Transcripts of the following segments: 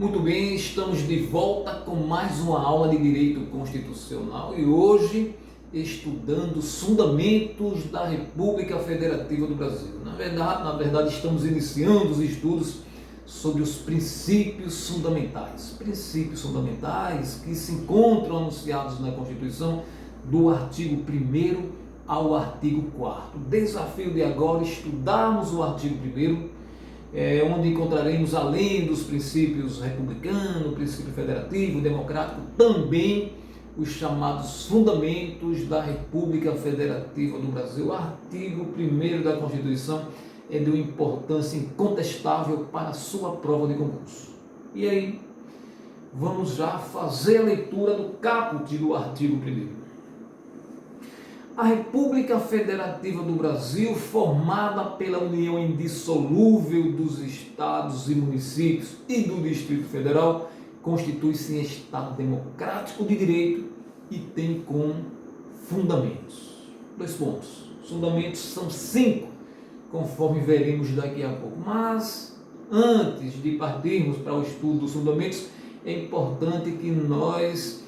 Muito bem, estamos de volta com mais uma aula de Direito Constitucional e hoje estudando os fundamentos da República Federativa do Brasil. Na verdade, estamos iniciando os estudos sobre os princípios fundamentais. Princípios fundamentais que se encontram anunciados na Constituição do artigo 1º ao artigo 4º. O desafio de agora é estudarmos o artigo 1º, onde encontraremos, além dos princípios republicano, princípio federativo, democrático, também os chamados fundamentos da República Federativa do Brasil. O artigo 1º da Constituição é de uma importância incontestável para a sua prova de concurso. E aí, vamos já fazer a leitura do caput do artigo 1º. A República Federativa do Brasil, formada pela união indissolúvel dos estados e municípios e do Distrito Federal, constitui-se em Estado democrático de direito e tem como fundamentos. 2 pontos. Os fundamentos são 5, conforme veremos daqui a pouco. Mas, antes de partirmos para o estudo dos fundamentos, é importante que nós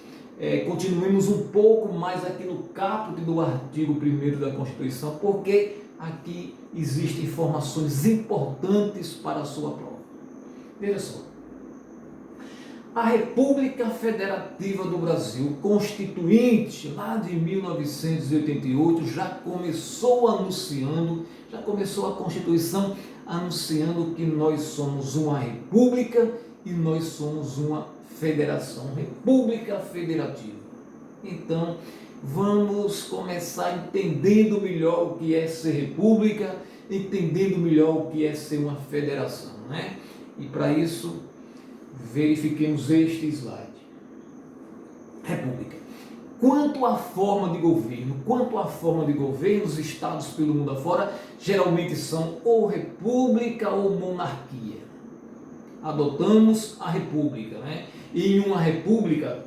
continuemos um pouco mais aqui no caput do artigo 1º da Constituição, porque aqui existem informações importantes para a sua prova. Veja só. A República Federativa do Brasil, constituinte lá de 1988, já começou a Constituição anunciando que nós somos uma república e nós somos uma federação, república federativa. Então, vamos começar entendendo melhor o que é ser república, entendendo melhor o que é ser uma federação, né? E para isso, verifiquemos este slide. República. Quanto à forma de governo, os estados pelo mundo afora geralmente são ou república ou monarquia. Adotamos a república, né? E em uma república,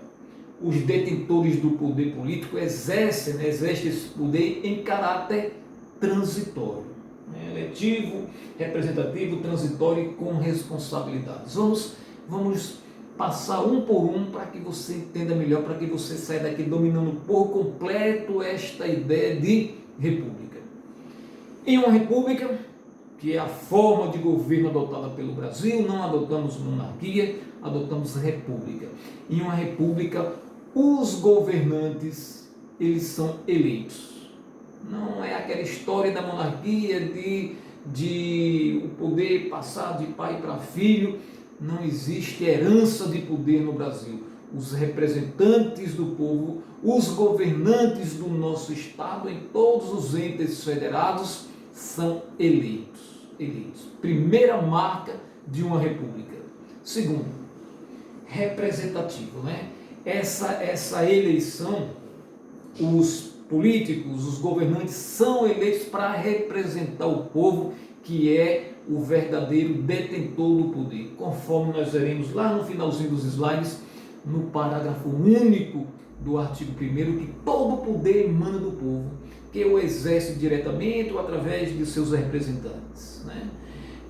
os detentores do poder político exercem esse poder em caráter transitório, né? Eletivo, representativo, transitório e com responsabilidades. Vamos passar um por um para que você entenda melhor, para que você saia daqui dominando por completo esta ideia de república. Em uma república, que é a forma de governo adotada pelo Brasil, não adotamos monarquia, adotamos república. Em uma república, os governantes, eles são eleitos. Não é aquela história da monarquia de o poder passar de pai para filho. Não existe herança de poder no Brasil. Os representantes do povo, os governantes do nosso Estado, em todos os entes federados, são eleitos. Primeira marca de uma república. Segundo, representativo, né? Essa eleição, os políticos, os governantes são eleitos para representar o povo, que é o verdadeiro detentor do poder, conforme nós veremos lá no finalzinho dos slides, no parágrafo único do artigo 1º, que todo o poder emana do povo, que o exerce diretamente ou através de seus representantes, né?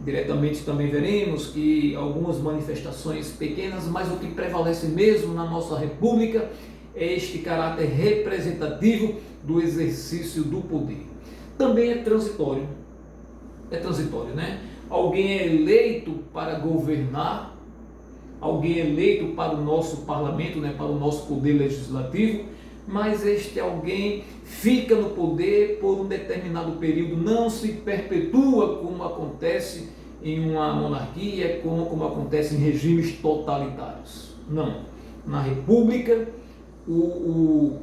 Diretamente também veremos que algumas manifestações pequenas, mas o que prevalece mesmo na nossa república é este caráter representativo do exercício do poder. Também é transitório, né? Alguém é eleito para governar, alguém é eleito para o nosso parlamento, né? Para o nosso poder legislativo, mas este alguém fica no poder por um determinado período, não se perpetua como acontece em uma monarquia, como acontece em regimes totalitários. Não. Na república, o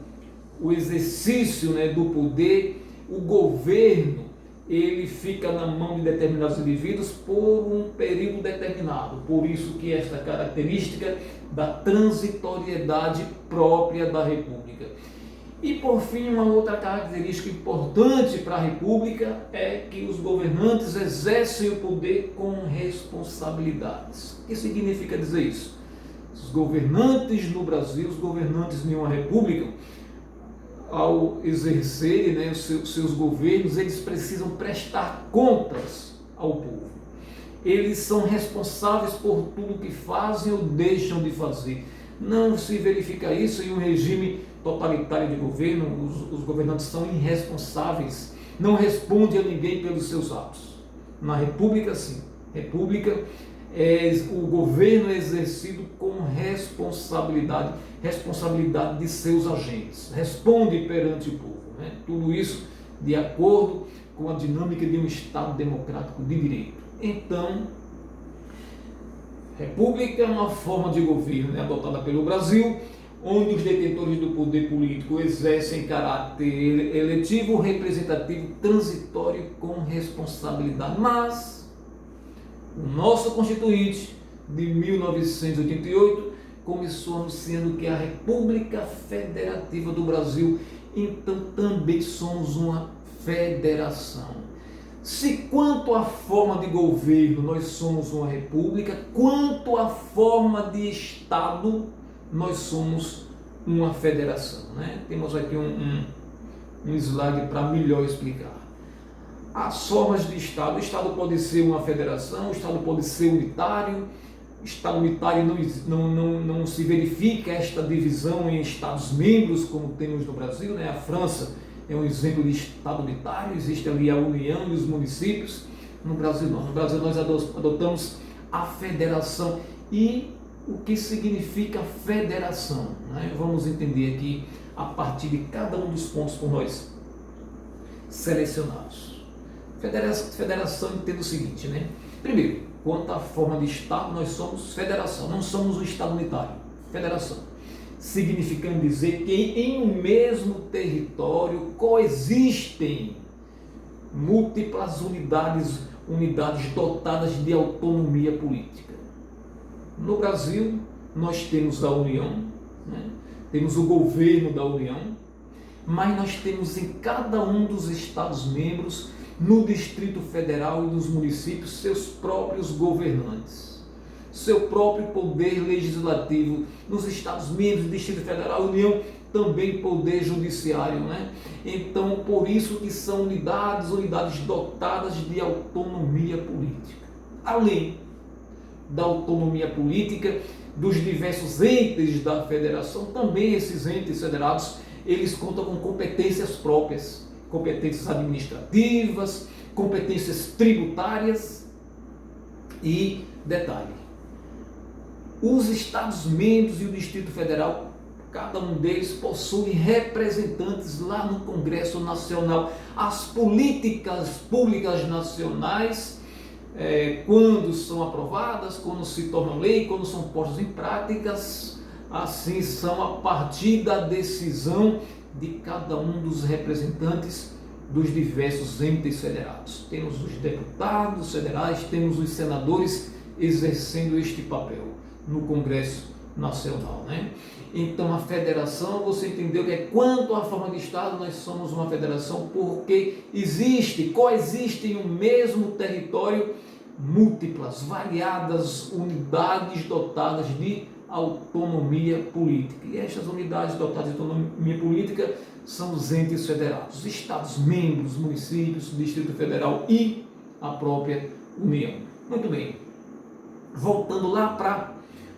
exercício, né, do poder, o governo, ele fica na mão de determinados indivíduos por um período determinado. Por isso que esta característica da transitoriedade própria da república. E por fim, uma outra característica importante para a república é que os governantes exercem o poder com responsabilidades. O que significa dizer isso? Os governantes no Brasil, os governantes em uma república, ao exercerem, né, os seus governos, eles precisam prestar contas ao povo. eles são responsáveis por tudo que fazem ou deixam de fazer. Não se verifica isso em um regime totalitário de governo. Os governantes são irresponsáveis, não respondem a ninguém pelos seus atos. Na República, sim. República, o governo é exercido com responsabilidade de seus agentes, responde perante o povo, né? Tudo isso de acordo com a dinâmica de um Estado democrático de direito. Então, República é uma forma de governo, né, adotada pelo Brasil, onde os detentores do poder político exercem caráter eletivo, representativo, transitório com responsabilidade. Mas o nosso Constituinte de 1988 começou anunciando que a República Federativa do Brasil, então também somos uma federação. Se quanto à forma de governo nós somos uma república, quanto à forma de Estado nós somos uma federação, né? Temos aqui um slide para melhor explicar. As formas de Estado. O Estado pode ser uma federação, o Estado pode ser unitário. Estado unitário não se verifica esta divisão em Estados-membros como temos no Brasil, né? A França é um exemplo de Estado unitário, existe ali a União e os municípios. No Brasil não. No Brasil nós adotamos a federação. E o que significa federação, né? Vamos entender aqui a partir de cada um dos pontos por nós selecionados. Federação entende o seguinte, né? Primeiro, quanto à forma de Estado, nós somos federação, não somos um Estado unitário. Federação, significando dizer que em um mesmo território coexistem múltiplas unidades dotadas de autonomia política. No Brasil, nós temos a União, né? Temos o governo da União, mas nós temos em cada um dos Estados-membros, no Distrito Federal e nos municípios, seus próprios governantes, seu próprio poder legislativo. Nos Estados-membros, Distrito Federal e União, também poder judiciário, né? Então, por isso que são unidades dotadas de autonomia política. Além da autonomia política dos diversos entes da federação, também esses entes federados, eles contam com competências próprias, competências administrativas, competências tributárias e, detalhe, os Estados-membros e o Distrito Federal, cada um deles possui representantes lá no Congresso Nacional. As políticas públicas nacionais, quando são aprovadas, quando se tornam lei, quando são postas em práticas, assim são a partir da decisão de cada um dos representantes dos diversos entes federados. Temos os deputados federais, temos os senadores exercendo este papel no Congresso Nacional, né? Então a federação, você entendeu que é quanto à forma de Estado, nós somos uma federação porque coexistem no mesmo território múltiplas, variadas unidades dotadas de autonomia política. E estas unidades dotadas de autonomia política são os entes federados, Estados-membros, municípios, Distrito Federal e a própria União. Muito bem, voltando lá para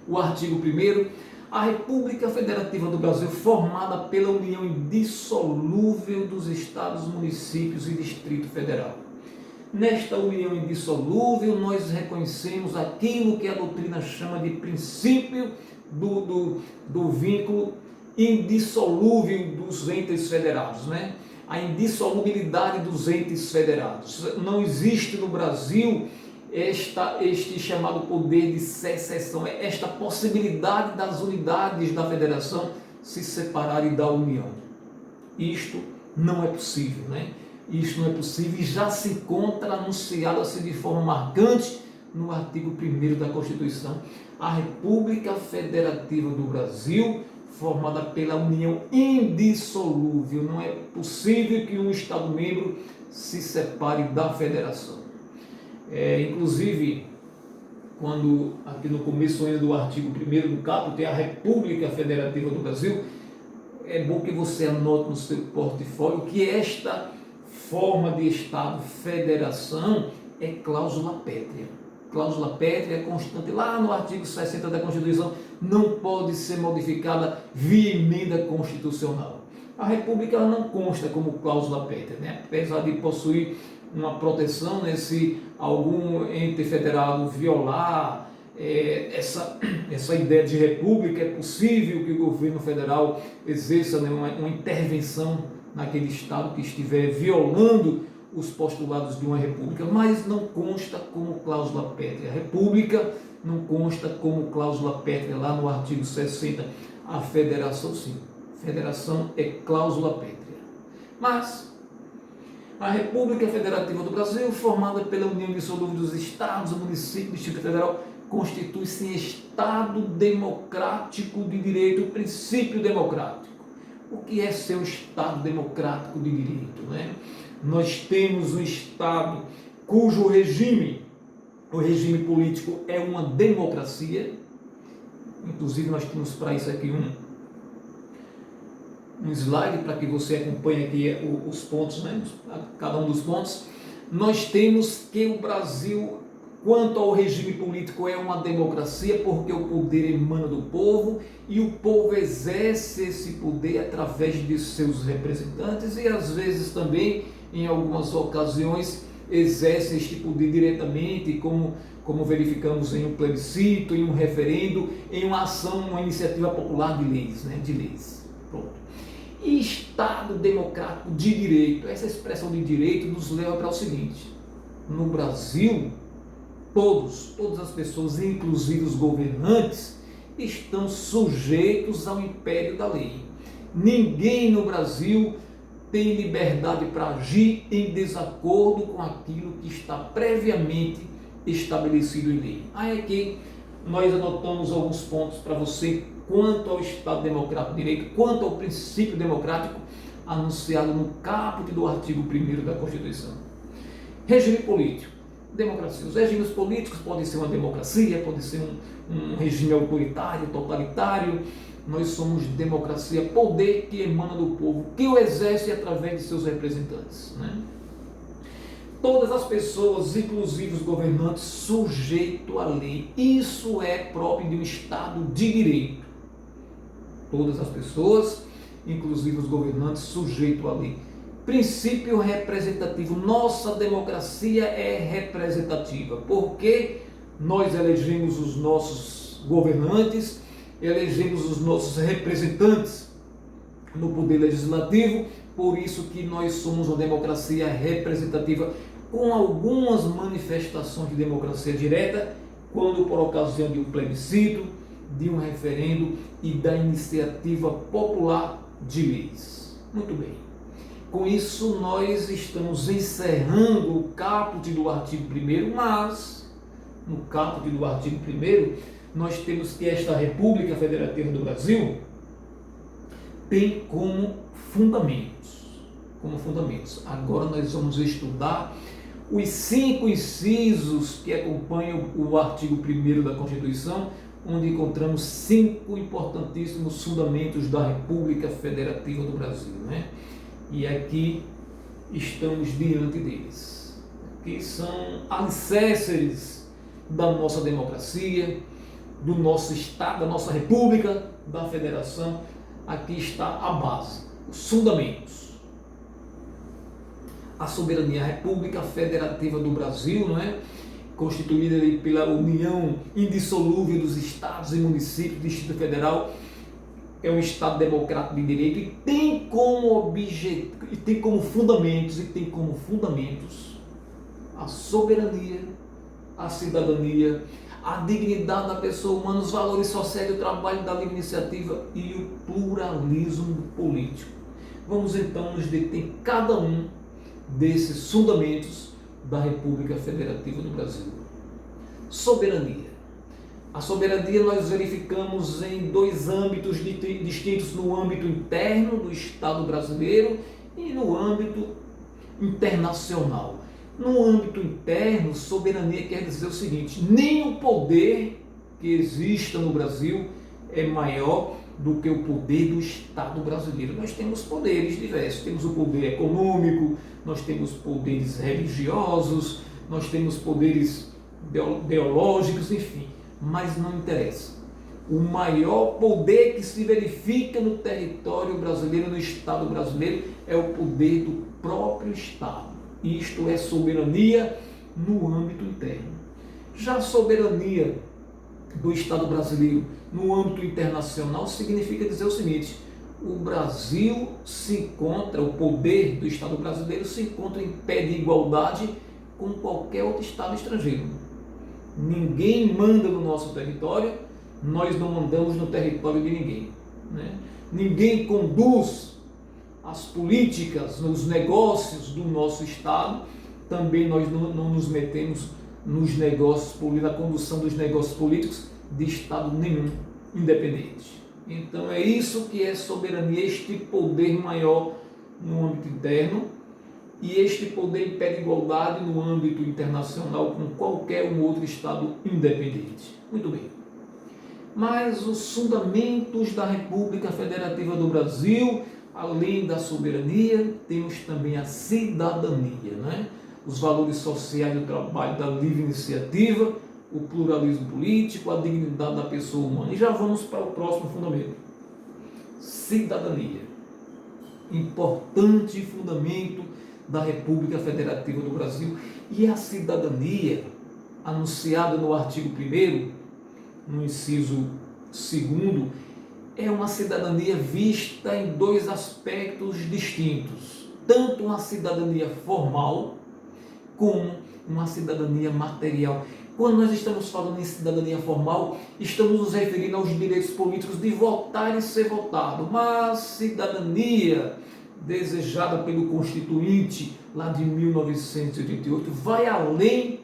o artigo 1º, a República Federativa do Brasil, formada pela união indissolúvel dos Estados, municípios e Distrito Federal. Nesta união indissolúvel, nós reconhecemos aquilo que a doutrina chama de princípio do vínculo indissolúvel dos entes federados, né? A indissolubilidade dos entes federados. Não existe no Brasil este chamado poder de secessão, esta possibilidade das unidades da federação se separarem da União. Isto não é possível, né? Isto não é possível e já se encontra anunciado assim de forma marcante no artigo 1º da Constituição. A República Federativa do Brasil, formada pela união indissolúvel. Não é possível que um Estado-membro se separe da federação. Inclusive, quando aqui no começo ainda do artigo 1º do caput tem a República Federativa do Brasil, é bom que você anote no seu portfólio que esta forma de Estado, federação, é cláusula pétrea. cláusula pétrea constante lá no artigo 60 da Constituição, não pode ser modificada via emenda constitucional. A República ela não consta como cláusula pétrea, né? Apesar de possuir uma proteção, né, se algum ente federado violar essa ideia de república, é possível que o governo federal exerça, né, uma intervenção naquele estado que estiver violando os postulados de uma república, mas não consta como cláusula pétrea. A república não consta como cláusula pétrea lá no artigo 60. A federação sim. Federação é cláusula pétrea. Mas a República Federativa do Brasil, formada pela união indissolúvel dos estados, municípios e Distrito Federal, constitui-se em Estado democrático de direito, princípio democrático. O que é ser um Estado democrático de direito, né? Nós temos um Estado cujo regime, o regime político, é uma democracia. Inclusive nós temos para isso aqui um slide para que você acompanhe aqui os pontos, né? Cada um dos pontos. Nós temos que o Brasil, quanto ao regime político, é uma democracia porque o poder emana do povo e o povo exerce esse poder através de seus representantes e às vezes também, em algumas ocasiões, exerce este poder diretamente, como verificamos em um plebiscito, em um referendo, em uma ação, uma iniciativa popular de leis, né? De leis. Pronto. E Estado democrático de direito, essa expressão de direito nos leva para o seguinte: no Brasil, todas as pessoas, inclusive os governantes, estão sujeitos ao império da lei. Ninguém no Brasil tem liberdade para agir em desacordo com aquilo que está previamente estabelecido em lei. Aí aqui nós anotamos alguns pontos para você quanto ao Estado Democrático de Direito, quanto ao princípio democrático anunciado no caput do artigo 1º da Constituição. Regime político. Democracia. Os regimes políticos podem ser uma democracia, pode ser um regime autoritário, totalitário. Nós somos democracia, poder que emana do povo, que o exerce através de seus representantes, né? Todas as pessoas, inclusive os governantes, sujeitos à lei. Isso é próprio de um Estado de direito. Todas as pessoas, inclusive os governantes, sujeitos à lei. Princípio representativo. Nossa democracia é representativa, porque nós elegemos os nossos governantes, elegemos os nossos representantes no poder legislativo, por isso que nós somos uma democracia representativa, com algumas manifestações de democracia direta, quando por ocasião de um plebiscito, de um referendo e da iniciativa popular de leis. Muito bem. Com isso, nós estamos encerrando o caput do artigo 1º, mas no caput do artigo 1º, nós temos que esta República Federativa do Brasil tem como fundamentos. Agora nós vamos estudar os 5 incisos que acompanham o artigo 1º da Constituição, onde encontramos 5 importantíssimos fundamentos da República Federativa do Brasil, né? E aqui estamos diante deles, que são alicerces da nossa democracia, do nosso Estado, da nossa República, da Federação. Aqui está a base, os fundamentos. A soberania, a República Federativa do Brasil, não é? Constituída pela união indissolúvel dos estados e municípios do Distrito Federal, é um Estado democrático de direito e tem como fundamentos a soberania, a cidadania, a dignidade da pessoa humana, os valores sociais do trabalho, da livre iniciativa e o pluralismo político. Vamos então nos deter em cada um desses fundamentos da República Federativa do Brasil. Soberania. A soberania nós verificamos em 2 âmbitos distintos, no âmbito interno do Estado brasileiro e no âmbito internacional. No âmbito interno, soberania quer dizer o seguinte: nenhum poder que exista no Brasil é maior do que o poder do Estado brasileiro. Nós temos poderes diversos, temos o poder econômico, nós temos poderes religiosos, nós temos poderes ideológicos, enfim, mas não interessa. O maior poder que se verifica no território brasileiro, no Estado brasileiro, é o poder do próprio Estado. Isto é soberania no âmbito interno. Já a soberania do Estado brasileiro no âmbito internacional significa dizer o seguinte: o Brasil se encontra, o poder do Estado brasileiro se encontra em pé de igualdade com qualquer outro Estado estrangeiro. Ninguém manda no nosso território, nós não mandamos no território de ninguém, né? Ninguém conduz as políticas, os negócios do nosso Estado, também nós não nos metemos nos negócios, na condução dos negócios políticos de Estado nenhum independente. Então é isso que é soberania, este poder maior no âmbito interno e este poder em pé de igualdade no âmbito internacional com qualquer um outro Estado independente. Muito bem. Mas os fundamentos da República Federativa do Brasil, além da soberania, temos também a cidadania, né? Os valores sociais do trabalho, da livre iniciativa, o pluralismo político, a dignidade da pessoa humana. E já vamos para o próximo fundamento. Cidadania. Importante fundamento da República Federativa do Brasil. E a cidadania, anunciada no artigo 1º, no inciso 2º, é uma cidadania vista em dois aspectos distintos. Tanto uma cidadania formal, como uma cidadania material. Quando nós estamos falando em cidadania formal, estamos nos referindo aos direitos políticos de votar e ser votado. Mas cidadania desejada pelo Constituinte lá de 1988 vai além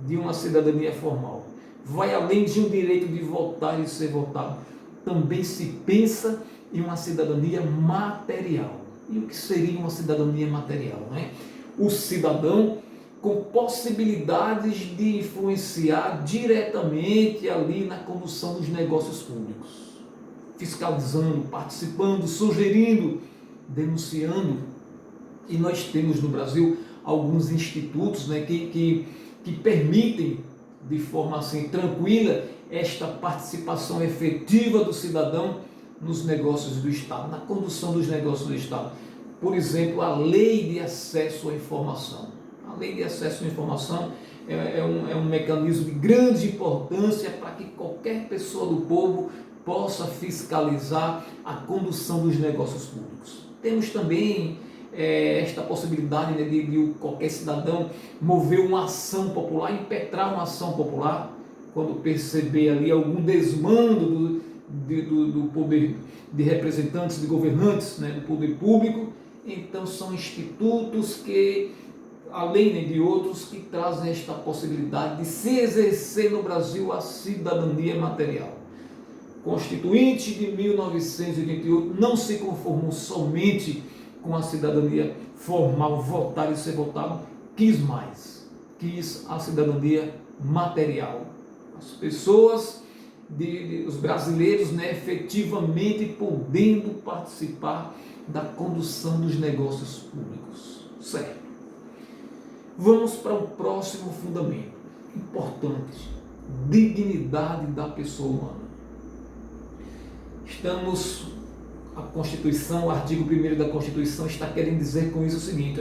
de uma cidadania formal, vai além de um direito de votar e ser votado. Também se pensa em uma cidadania material. E o que seria uma cidadania material, né? O cidadão com possibilidades de influenciar diretamente ali na condução dos negócios públicos, fiscalizando, participando, sugerindo, denunciando. E nós temos no Brasil alguns institutos, né, que permitem de forma assim tranquila esta participação efetiva do cidadão nos negócios do Estado, na condução dos negócios do Estado. Por exemplo, a Lei de Acesso à Informação. A Lei de Acesso à Informação é um mecanismo de grande importância para que qualquer pessoa do povo possa fiscalizar a condução dos negócios públicos. Temos também esta possibilidade, né, de qualquer cidadão mover uma ação popular, impetrar uma ação popular, quando perceber ali algum desmando do poder de representantes, de governantes, né, do poder público. Então são institutos que, além, né, de outros, que trazem esta possibilidade de se exercer no Brasil a cidadania material. Constituinte de 1988 não se conformou somente com a cidadania formal, votar e ser votado, quis mais, quis a cidadania material. As pessoas, os brasileiros, né, efetivamente podendo participar da condução dos negócios públicos. Certo. Vamos para o próximo fundamento, importante: dignidade da pessoa humana. A Constituição, o artigo 1º da Constituição está querendo dizer com isso o seguinte: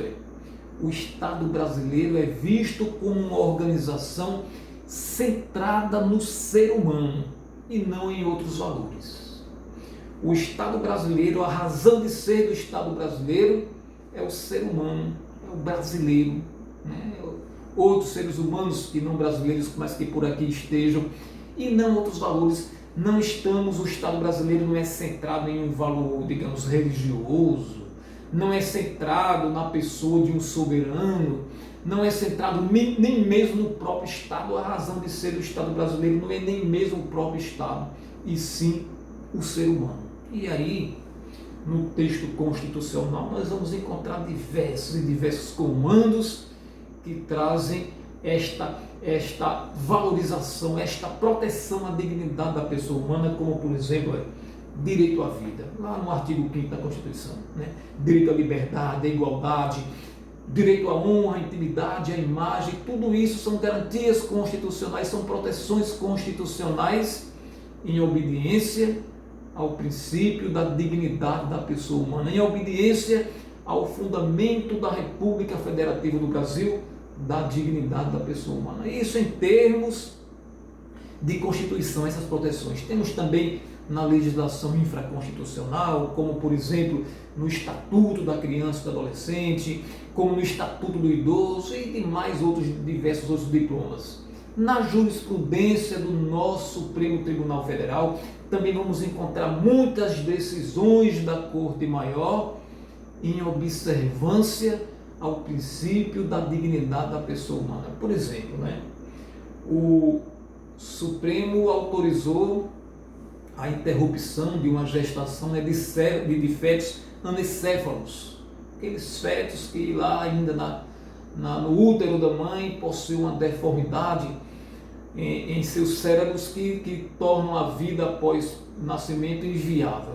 o Estado brasileiro é visto como uma organização centrada no ser humano e não em outros valores. O Estado brasileiro, a razão de ser do Estado brasileiro é o ser humano, é o brasileiro, né? Outros seres humanos que não brasileiros, mas que por aqui estejam, e não outros valores. Não estamos, o Estado brasileiro não é centrado em um valor, digamos, religioso, não é centrado na pessoa de um soberano, não é centrado nem mesmo no próprio Estado. A razão de ser do Estado brasileiro não é nem mesmo o próprio Estado, e sim o ser humano. E aí, no texto constitucional, nós vamos encontrar diversos comandos que trazem esta valorização, esta proteção à dignidade da pessoa humana, como, por exemplo, direito à vida, lá no artigo 5º da Constituição, né? Direito à liberdade, à igualdade, direito à honra, à intimidade, à imagem, tudo isso são garantias constitucionais, são proteções constitucionais em obediência ao princípio da dignidade da pessoa humana, em obediência ao fundamento da República Federativa do Brasil, da dignidade da pessoa humana. Isso em termos de Constituição, essas proteções. Temos também na legislação infraconstitucional, como por exemplo no Estatuto da Criança e do Adolescente, como no Estatuto do Idoso e demais diversos outros diplomas. Na jurisprudência do nosso Supremo Tribunal Federal, também vamos encontrar muitas decisões da Corte Maior em observância ao princípio da dignidade da pessoa humana. Por exemplo, o Supremo autorizou a interrupção de uma gestação de fetos anencéfalos, aqueles fetos que lá ainda no útero da mãe possuem uma deformidade em seus cérebros que tornam a vida após nascimento inviável,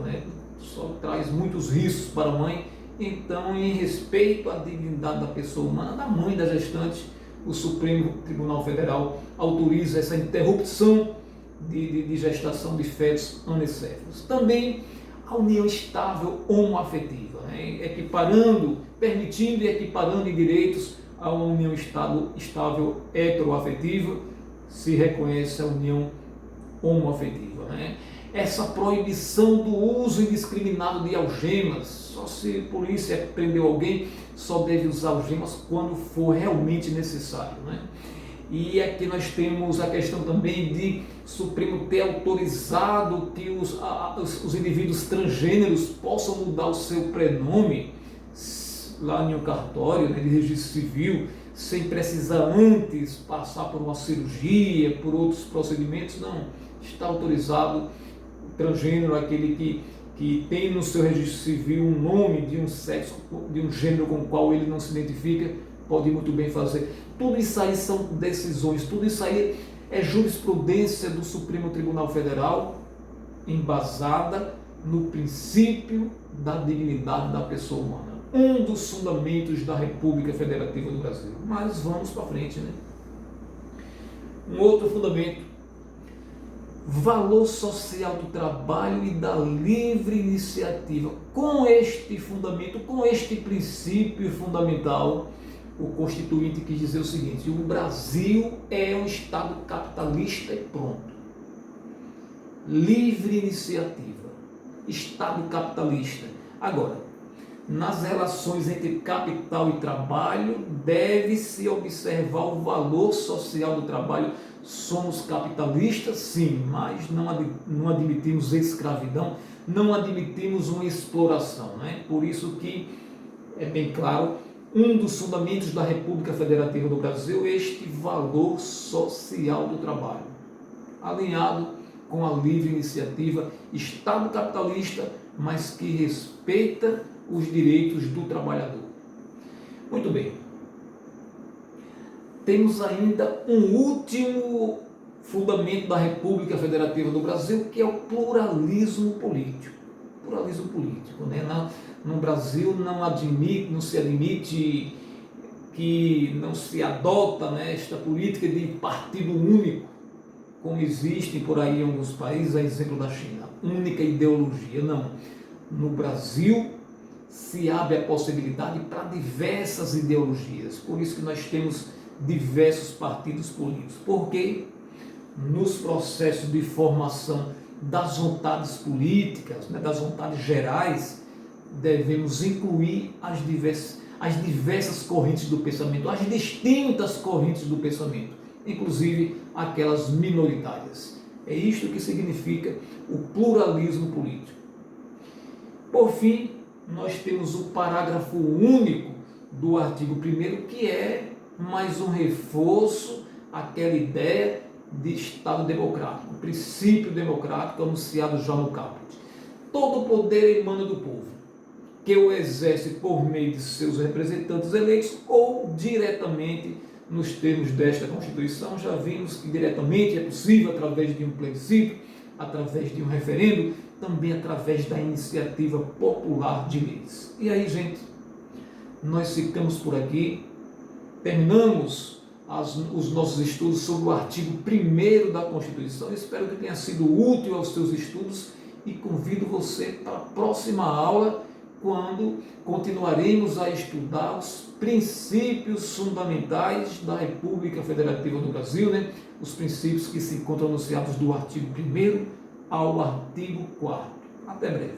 Só traz muitos riscos para a mãe. Então, em respeito à dignidade da pessoa humana, da mãe, da gestante, o Supremo Tribunal Federal autoriza essa interrupção de gestação de fetos anencéfalos. Também a união estável homoafetiva, permitindo e equiparando em direitos a união estável heteroafetiva, se reconhece a união homoafetiva. Essa proibição do uso indiscriminado de algemas, só se a polícia prendeu alguém, só deve usar algemas quando for realmente necessário. E aqui nós temos a questão também de o Supremo ter autorizado que os indivíduos transgêneros possam mudar o seu prenome lá em um cartório de registro civil, sem precisar antes passar por uma cirurgia, por outros procedimentos. Não, está autorizado o transgênero, aquele que tem no seu registro civil um nome de um sexo, de um gênero com o qual ele não se identifica, pode muito bem fazer. Tudo isso aí são decisões, tudo isso aí é jurisprudência do Supremo Tribunal Federal, embasada no princípio da dignidade da pessoa humana, um dos fundamentos da República Federativa do Brasil. Mas vamos para frente, Um outro fundamento: valor social do trabalho e da livre iniciativa. Com este fundamento, com este princípio fundamental, o Constituinte quis dizer o seguinte: o Brasil é um Estado capitalista e pronto. Livre iniciativa, Estado capitalista. Agora, nas relações entre capital e trabalho, deve-se observar o valor social do trabalho. Somos capitalistas, sim, mas não admitimos escravidão, não admitimos uma exploração. Por isso que é bem claro, um dos fundamentos da República Federativa do Brasil é este valor social do trabalho, alinhado com a livre iniciativa, Estado capitalista, mas que respeita os direitos do trabalhador. Muito bem. Temos ainda um último fundamento da República Federativa do Brasil, que é o pluralismo político. Pluralismo político, No Brasil não se admite que não se adota esta política de partido único, como existem por aí em alguns países, a exemplo da China, única ideologia. Não. No Brasil se abre a possibilidade para diversas ideologias, por isso que nós temos diversos partidos políticos, porque nos processos de formação das vontades políticas, das vontades gerais, devemos incluir as diversas correntes do pensamento, as distintas correntes do pensamento, inclusive aquelas minoritárias. É isto que significa o pluralismo político. Por fim, nós temos o parágrafo único do artigo 1º, que é mais um reforço àquela ideia de Estado democrático, princípio democrático anunciado já no caput. Todo o poder emana do povo, que o exerce por meio de seus representantes eleitos ou diretamente, nos termos desta Constituição. Já vimos que diretamente é possível através de um plebiscito, através de um referendo, também através da iniciativa popular de leis. E aí, gente, nós ficamos por aqui, terminamos os nossos estudos sobre o artigo 1º da Constituição. Espero que tenha sido útil aos seus estudos e convido você para a próxima aula, quando continuaremos a estudar os princípios fundamentais da República Federativa do Brasil, os princípios que se encontram anunciados do artigo 1º ao artigo 4º. Até breve.